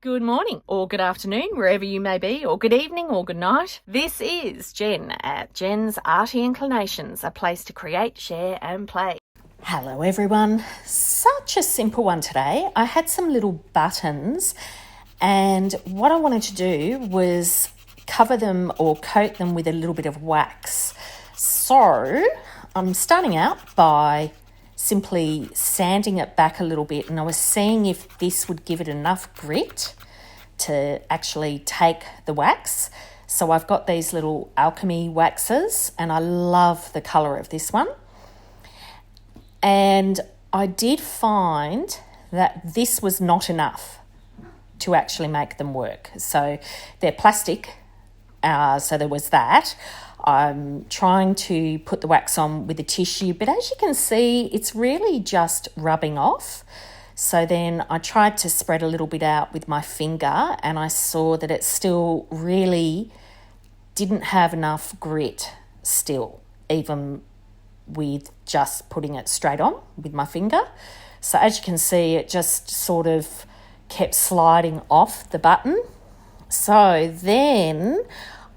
Good morning, or good afternoon, wherever you may be, or good evening, or good night. This is Jen at Jen's Arty Inclinations, a place to create, share, and play. Hello everyone. Such a simple one today. I had some little buttons, and what I wanted to do was cover them or coat them with a little bit of wax. So I'm starting out by simply sanding it back a little bit, and I was seeing if this would give it enough grit to actually take the wax. So I've got these little alchemy waxes, and I love the colour of this one. And I did find that this was not enough to actually make them work. So they're plastic, so there was that. I'm trying to put the wax on with a tissue, but as you can see, it's really just rubbing off. So then I tried to spread a little bit out with my finger, and I saw that it still really didn't have enough grit still, even with just putting it straight on with my finger. So as you can see, it just sort of kept sliding off the button. So then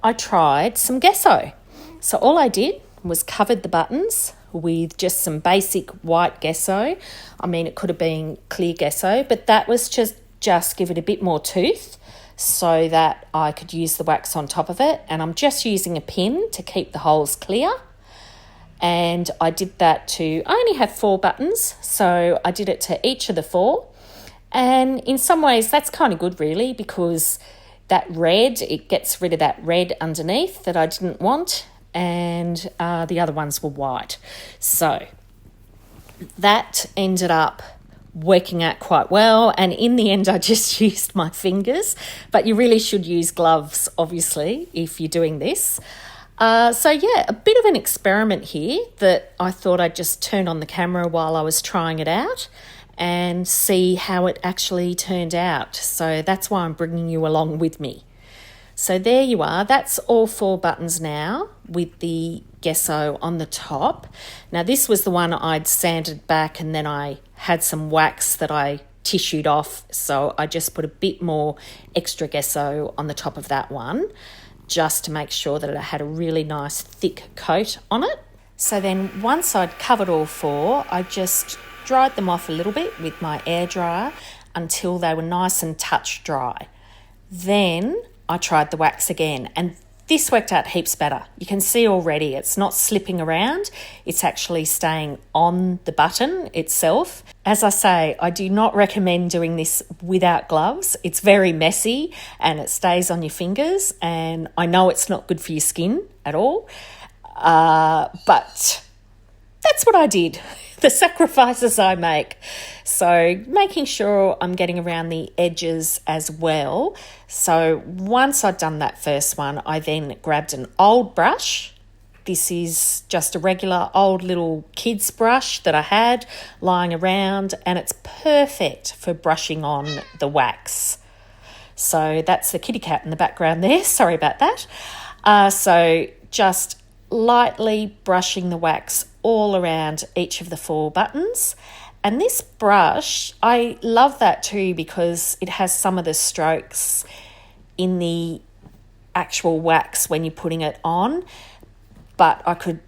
I tried some gesso. So all I did was covered the buttons with just some basic white gesso. I mean, it could have been clear gesso, but that was just give it a bit more tooth so that I could use the wax on top of it. And I'm just using a pin to keep the holes clear. And I did that I only have 4 buttons, so I did it to each of the 4. And in some ways, that's kind of good, really, because that red, it gets rid of that red underneath that I didn't want, and the other ones were white. So that ended up working out quite well, and in the end I just used my fingers, but you really should use gloves, obviously, if you're doing this. So yeah, a bit of an experiment here that I thought I'd just turn on the camera while I was trying it out and see how it actually turned out. So that's why I'm bringing you along with me. So there you are. That's all 4 buttons now with the gesso on the top. Now this was the one I'd sanded back, and then I had some wax that I tissued off. So I just put a bit more extra gesso on the top of that one, just to make sure that it had a really nice thick coat on it. So then once I'd covered all 4, I just dried them off a little bit with my air dryer until they were nice and touch dry. Then I tried the wax again, and this worked out heaps better. You can see already it's not slipping around, it's actually staying on the button itself. As I say, I do not recommend doing this without gloves. It's very messy and it stays on your fingers, and I know it's not good for your skin at all, but that's what I did. The sacrifices I make. So making sure I'm getting around the edges as well. So once I'd done that first one, I then grabbed an old brush. This is just a regular old little kid's brush that I had lying around, and it's perfect for brushing on the wax. So that's the kitty cat in the background there. Sorry about that. So just lightly brushing the wax all around each of the 4 buttons. And this brush, I love that too, because it has some of the strokes in the actual wax when you're putting it on, but I could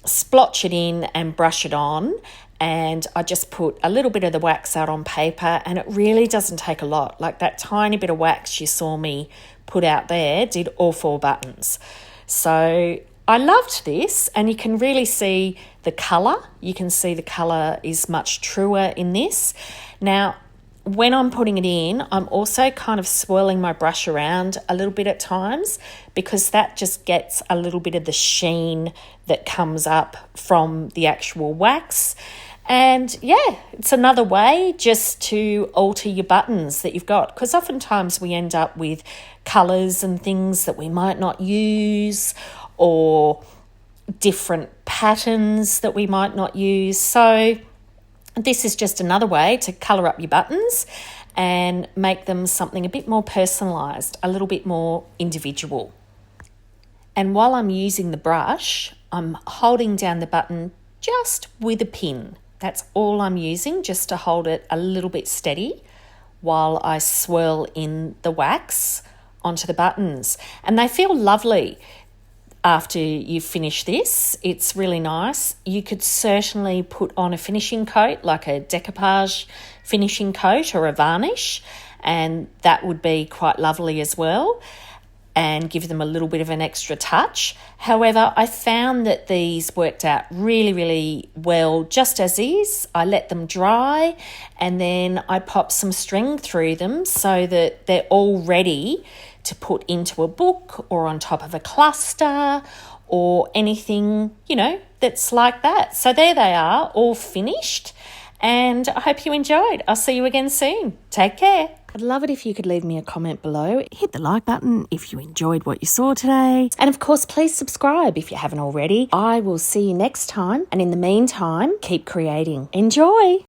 splotch it in and brush it on, and I just put a little bit of the wax out on paper, and it really doesn't take a lot. Like that tiny bit of wax you saw me put out there did all 4 buttons. So I loved this, and you can really see the colour. You can see the colour is much truer in this. Now, when I'm putting it in, I'm also kind of swirling my brush around a little bit at times, because that just gets a little bit of the sheen that comes up from the actual wax. And yeah, it's another way just to alter your buttons that you've got, because oftentimes we end up with colours and things that we might not use, or different patterns that we might not use. So this is just another way to colour up your buttons and make them something a bit more personalised, a little bit more individual. And while I'm using the brush, I'm holding down the button just with a pin. That's all I'm using, just to hold it a little bit steady while I swirl in the wax onto the buttons. And they feel lovely after you finish this. It's really nice. You could certainly put on a finishing coat, like a decoupage finishing coat or a varnish, and that would be quite lovely as well and give them a little bit of an extra touch. However, I found that these worked out really, really well just as is. I let them dry and then I pop some string through them so that they're all ready to put into a book or on top of a cluster or anything, that's like that. So there they are, all finished, and I hope you enjoyed. I'll see you again soon. Take care. I'd love it if you could leave me a comment below. Hit the like button if you enjoyed what you saw today. And of course, please subscribe if you haven't already. I will see you next time. And in the meantime, keep creating. Enjoy.